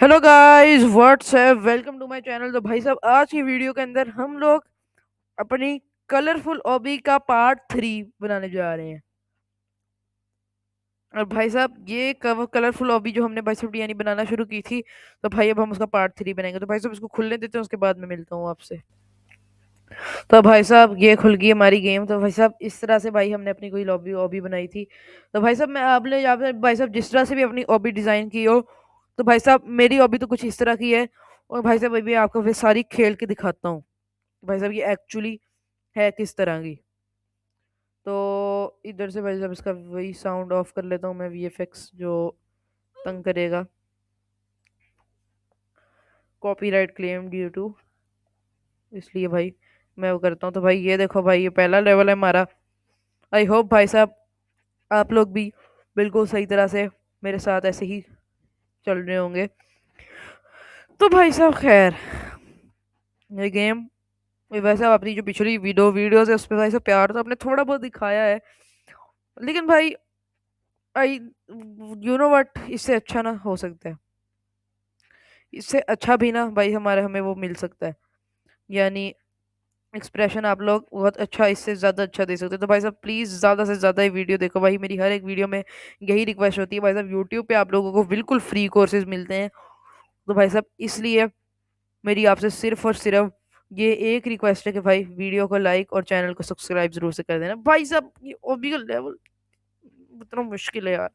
Hello guys what's up welcome to my channel. तो भाई साहब आज की वीडियो के अंदर हम लोग अपनी कलरफुल हॉबी का पार्ट 3 बनाने जा रहे हैं। और भाई साहब ये कलरफुल हॉबी जो हमने भाई साहब यानी बनाना शुरू की थी, तो भाई अब हम उसका पार्ट 3 बनाएंगे। तो भाई साहब इसको खुलने देते हैं, उसके बाद मैं मिलता हूँ आपसे। तो भाई साहब ये खुल गई हमारी गेम। तो भाई साहब इस तरह से भाई हमने अपनी कोई हॉबी हॉबी बनाई थी। तो भाई साहब मैं आपने यहाँ पे भाई साहब जिस तरह से भी अपनी हॉबी डिजाइन की हो, तो भाई साहब मेरी हॉबी तो कुछ इस तरह की है। और भाई साहब अभी आपको फिर सारी खेल के दिखाता हूँ भाई साहब ये एक्चुअली है किस तरह की। तो इधर से भाई साहब इसका वही साउंड ऑफ कर लेता हूँ मैं, वीएफएक्स जो तंग करेगा, कॉपीराइट क्लेम ड्यू टू, इसलिए भाई मैं वो करता हूँ। तो भाई ये देखो भाई, ये पहला लेवल है हमारा। आई होप भाई साहब आप लोग भी बिल्कुल सही तरह से मेरे साथ ऐसे ही चल रहे होंगे। तो भाई साहब खैर, ये गेम वैसे आप अपनी जो पिछली वीडियोस है उस पर भाई साहब प्यार तो आपने थोड़ा बहुत दिखाया है, लेकिन भाई आई यू नो वट, इससे अच्छा ना हो सकता है। इससे अच्छा भी ना भाई हमारे हमें वो मिल सकता है, यानी एक्सप्रेशन आप लोग बहुत अच्छा, इससे ज़्यादा अच्छा दे सकते हैं। तो भाई साहब प्लीज़ ज़्यादा से ज़्यादा ये वीडियो देखो भाई, मेरी हर एक वीडियो में यही रिक्वेस्ट होती है। भाई साहब यूट्यूब पे आप लोगों को बिल्कुल फ्री कोर्सेज मिलते हैं। तो भाई साहब इसलिए मेरी आपसे सिर्फ और सिर्फ ये एक रिक्वेस्ट है कि भाई वीडियो को लाइक और चैनल को सब्सक्राइब जरूर से कर देना। भाई साहब ये ओबी का लेवल इतना मुश्किल है यार।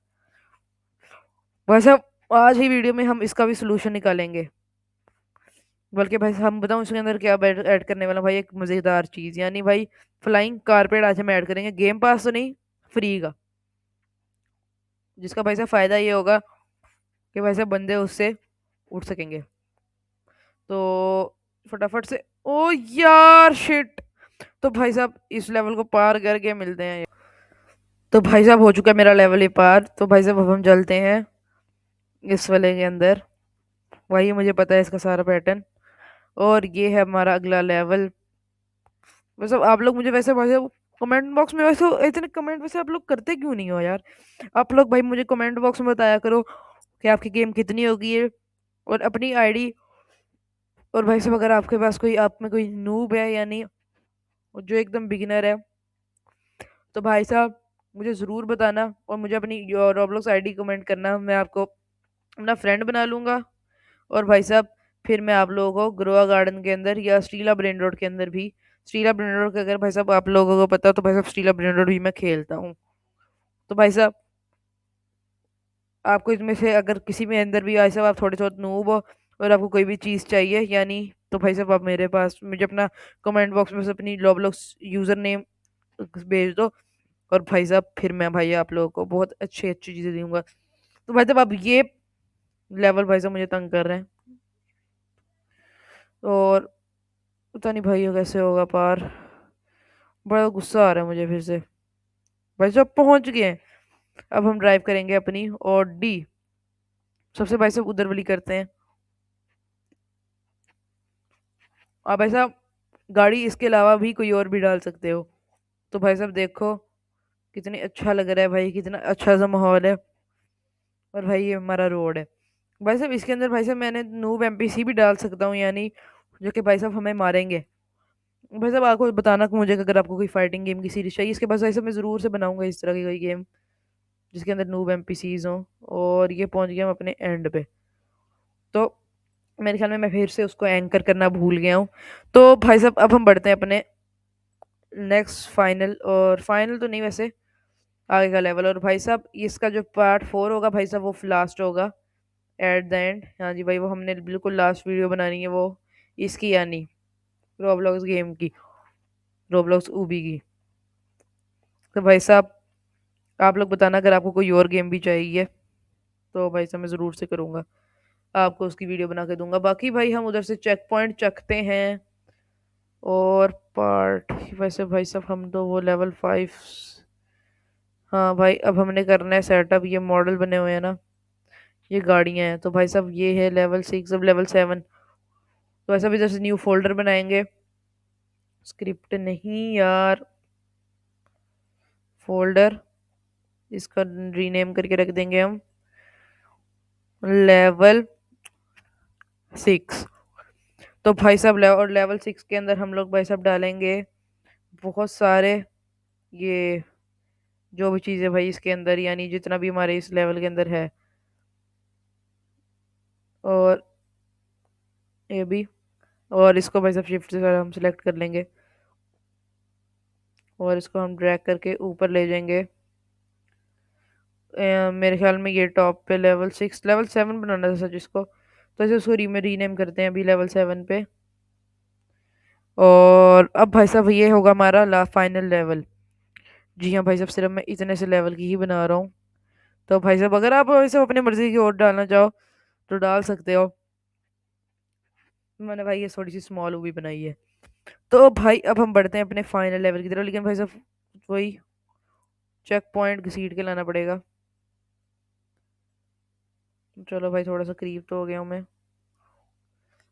भाई साहब आज ही वीडियो में हम इसका भी सोल्यूशन निकालेंगे। बल्कि भाई हम बताऊं इसके अंदर क्या ऐड करने वाला हूं? भाई एक मजेदार चीज, यानी भाई फ्लाइंग कारपेट आज हम ऐड करेंगे। गेम पास तो नहीं, फ्री का, जिसका भाई साहब फायदा ये होगा कि भाई साहब बंदे उससे उठ सकेंगे। तो फटाफट से, ओ यार शिट। तो भाई साहब इस लेवल को पार करके मिलते हैं। तो भाई साहब हो चुका है मेरा लेवल ही पार। तो भाई साहब अब हम चलते हैं इस वाले के अंदर। वही मुझे पता है इसका सारा पैटर्न। और ये है हमारा अगला लेवल। वैसे आप लोग मुझे वैसे वैसे कमेंट बॉक्स में वैसे इतने कमेंट वैसे आप लोग करते क्यों नहीं हो यार? आप लोग भाई मुझे कमेंट बॉक्स में बताया करो कि आपकी गेम कितनी होगी है, और अपनी आईडी। और भाई साहब अगर आपके पास कोई आप में कोई नूब है, यानी जो एकदम बिगिनर है, तो भाई साहब मुझे ज़रूर बताना और मुझे अपनी रोब्लॉक्स आईडी कमेंट करना। मैं आपको अपना फ्रेंड बना लूँगा। और भाई साहब फिर मैं आप लोगों को ग्रोआ गार्डन के अंदर या स्टीला ब्रेन रोड के अंदर भी, स्टीला ब्रेन रोड का अगर भाई साहब आप लोगों को पता हो तो भाई साहब स्टीला ब्रेन रोड भी मैं खेलता हूँ। तो भाई साहब आपको इसमें से अगर किसी में अंदर भी भाई साहब आप थोड़े बहुत नूब हो और आपको कोई भी चीज़ चाहिए, यानी तो भाई साहब आप मेरे पास मुझे अपना कमेंट बॉक्स में से अपनी रोब्लॉक्स यूज़र नेम भेज दो। और भाई साहब फिर मैं भाई आप लोगों को बहुत अच्छी अच्छी चीज़ें दूंगा। तो भाई साहब अब ये लेवल भाई साहब मुझे तंग कर रहे हैं, और पता नहीं भाई कैसे होगा पार। बड़ा गुस्सा आ रहा है मुझे फिर से। भाई साहब पहुंच गए हैं। अब हम ड्राइव करेंगे अपनी ऑडी। सबसे भाई साहब उधर वाली करते हैं। आप भाई साहब गाड़ी इसके अलावा भी कोई और भी डाल सकते हो। तो भाई साहब देखो कितनी अच्छा लग रहा है भाई, कितना अच्छा सा माहौल है। और भाई ये हमारा रोड है। भाई साहब इसके अंदर भाई साहब मैंने नूब एमपीसी भी डाल सकता हूँ, यानी जो कि भाई साहब हमें मारेंगे। भाई साहब आपको बताना कि मुझे अगर आपको कोई फाइटिंग गेम की सीरीज चाहिए, इसके पास भाई साहब मैं ज़रूर से बनाऊंगा इस तरह की कोई गेम जिसके अंदर नूब एमपीसीज हों। और ये पहुंच गया हम अपने एंड पे। तो मेरे ख्याल में मैं फिर से उसको एंकर करना भूल गया हूँ। तो भाई साहब अब हम बढ़ते हैं अपने नेक्स्ट फाइनल, और फाइनल तो नहीं वैसे आगे का लेवल। और भाई साहब इसका जो पार्ट 4 होगा भाई साहब वो लास्ट होगा एट द एंड। हाँ जी भाई, वो हमने बिल्कुल लास्ट वीडियो बनानी है वो इसकी, यानी रोब्लॉक्स गेम की, रोब्लॉक्स ऊबी की। तो भाई साहब आप लोग बताना अगर आपको कोई और गेम भी चाहिए, तो भाई साहब मैं ज़रूर से करूँगा, आपको उसकी वीडियो बना के दूंगा। बाकी भाई हम उधर से चेक पॉइंट चखते हैं। और पार्ट वैसे भाई साहब हम तो वो लेवल 5, हाँ भाई अब हमने करना है सेटअप। ये मॉडल बने हुए हैं ना, ये गाड़ियाँ हैं। तो भाई साहब ये है लेवल 6, अब लेवल 7। तो ऐसा भी जैसे न्यू फोल्डर बनाएंगे, स्क्रिप्ट नहीं यार, फोल्डर, इसका रीनेम करके रख देंगे हम लेवल 6। तो भाई साहब और लेवल 6 के अंदर हम लोग भाई साहब डालेंगे बहुत सारे ये जो भी चीज़ें भाई इसके अंदर, यानी जितना भी हमारे इस लेवल के अंदर है, और ये भी। और इसको भाई साहब शिफ्ट से हम सिलेक्ट कर लेंगे और इसको हम ड्रैग करके ऊपर ले जाएंगे। मेरे ख्याल में ये टॉप पे लेवल 7 बनाना था सच इसको, तो ऐसे उसको रीनेम करते हैं अभी लेवल 7 पे। और अब भाई साहब ये होगा हमारा फाइनल लेवल। जी हाँ भाई साहब, सिर्फ मैं इतने से लेवल की ही बना रहा हूँ। तो भाई साहब अगर आप भाई साहब अपनी मर्जी की और डालना चाहो तो डाल सकते हो। मैंने भाई ये थोड़ी सी स्मॉल मूवी बनाई है। तो भाई अब हम बढ़ते हैं अपने फाइनल लेवल की तरफ, लेकिन भाई साहब वही चेक पॉइंट घसीट के लाना पड़ेगा। चलो भाई, थोड़ा सा करीब तो हो गया हूँ मैं।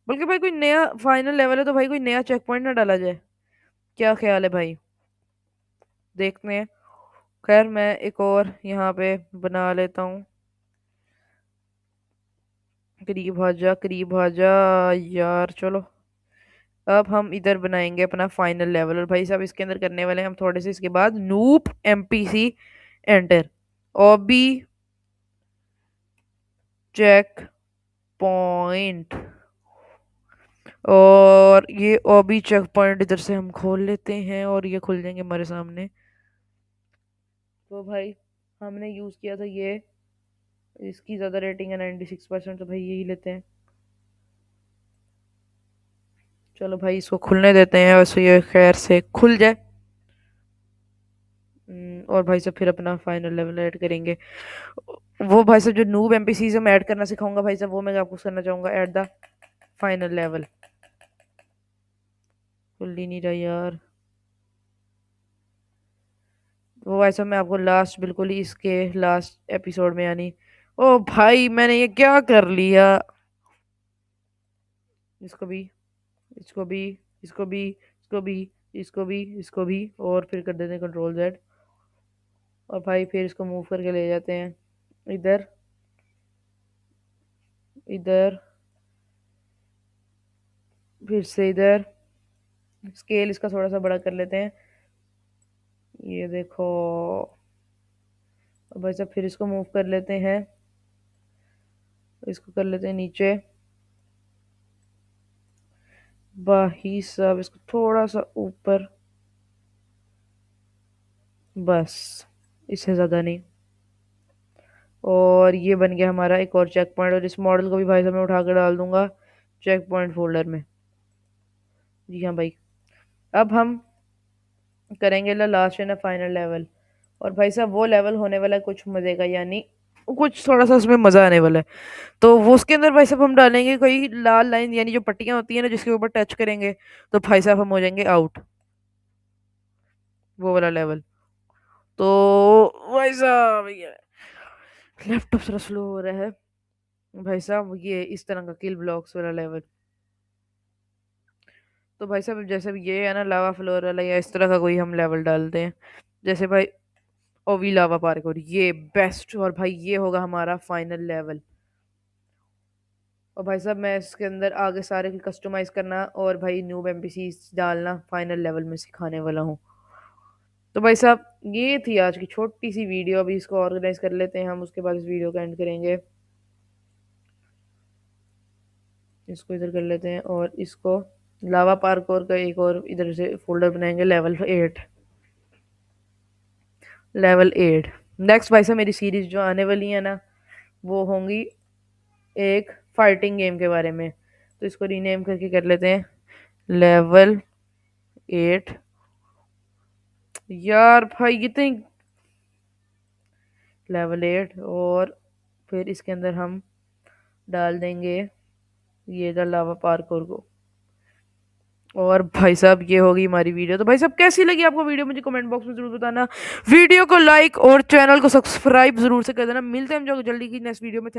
बल्कि भाई कोई नया फाइनल लेवल है तो भाई कोई नया चेक पॉइंट ना डाला जाए, क्या ख्याल है भाई? देखते हैं। खैर मैं एक और यहाँ पे बना लेता हूँ। करीब आ जा, करीब आ जा यार। चलो अब हम इधर बनाएंगे अपना फाइनल लेवल, और भाई साहब इसके अंदर करने वाले हैं हम थोड़े से इसके बाद नूप एमपीसी एंटर ओबी चेक पॉइंट। और ये ओबी चेक पॉइंट इधर से हम खोल लेते हैं और ये खुल जाएंगे हमारे सामने। तो भाई हमने यूज़ किया था ये, इसकी ज़्यादा रेटिंग है 96%, तो भाई यही लेते हैं। चलो भाई इसको खुलने देते हैं, वैसे ये खैर से खुल जाए। और भाई साहब फिर अपना फाइनल लेवल ऐड करेंगे। वो भाई साहब जो नूब एमपीसीज में ऐड करना सिखाऊंगा भाई साहब, वो मैं आपको करना चाहूंगा ऐट द फाइनल लेवल। खुल ही नहीं रहा यार। वो भाई साहब मैं आपको लास्ट, बिल्कुल ही इसके लास्ट एपिसोड में, यानी ओ भाई मैंने ये क्या कर लिया। इसको भी, इसको भी, इसको भी, इसको भी, इसको भी, इसको भी, और फिर कर देते हैं Ctrl Z। और भाई फिर इसको मूव करके ले जाते हैं इधर, इधर, फिर से इधर। स्केल इसका थोड़ा सा बड़ा कर लेते हैं, ये देखो। अब भाई साहब फिर इसको मूव कर लेते हैं, इसको कर लेते हैं नीचे। भाई साहब इसको थोड़ा सा ऊपर, बस, इससे ज़्यादा नहीं। और ये बन गया हमारा एक और चेक पॉइंट, और इस मॉडल को भी भाई साहब मैं उठा कर डाल दूंगा चेक पॉइंट फोल्डर में। जी हाँ भाई। अब हम करेंगे लास्ट एंड फाइनल लेवल। और भाई साहब वो लेवल होने वाला है कुछ मज़े का, यानी कुछ थोड़ा सा उसमें मज़ा आने वाला है। तो वो उसके अंदर भाई साहब हम डालेंगे कोई लाल लाइन, यानी जो पट्टियां होती है ना जिसके ऊपर टच करेंगे तो भाई साहब हम हो जाएंगे आउट, वो वाला लेवल। तो भाई साहब ये लैपटॉप थोड़ा स्लो हो रहा है। भाई साहब ये इस तरह का किल ब्लॉक्स वाला लेवल। तो भाई साहब जैसे भी ये है ना लावा फ्लोर वाला, या इस तरह का कोई हम लेवल डालते हैं, जैसे भाई ओवी लावा पार्क, और ये बेस्ट। और भाई ये होगा हमारा फाइनल लेवल। और भाई साहब मैं इसके अंदर आगे सारे की कस्टमाइज करना और भाई न्यू एमपीसी डालना फाइनल लेवल में सिखाने वाला हूँ। तो भाई साहब ये थी आज की छोटी सी वीडियो, अभी इसको ऑर्गेनाइज कर लेते हैं हम, उसके बाद इस वीडियो का एंड करेंगे। इसको इधर कर लेते हैं और इसको लावा पार्क और का एक और इधर से फोल्डर बनाएंगे, लेवल 8। लेवल 8 नेक्स्ट भाई साहब मेरी सीरीज जो आने वाली है ना, वो होंगी एक फाइटिंग गेम के बारे में। तो इसको रीनेम करके कर लेते हैं लेवल 8। यार भाई कितने, लेवल 8, और फिर इसके अंदर हम डाल देंगे ये द लावा पार्कोर को। और भाई साहब ये होगी हमारी वीडियो। तो भाई साहब कैसी लगी आपको वीडियो, मुझे कमेंट बॉक्स में जरूर बताना। वीडियो को लाइक और चैनल को सब्सक्राइब जरूर से कर देना। मिलते हैं हम जो जल्दी की नेक्स्ट वीडियो में।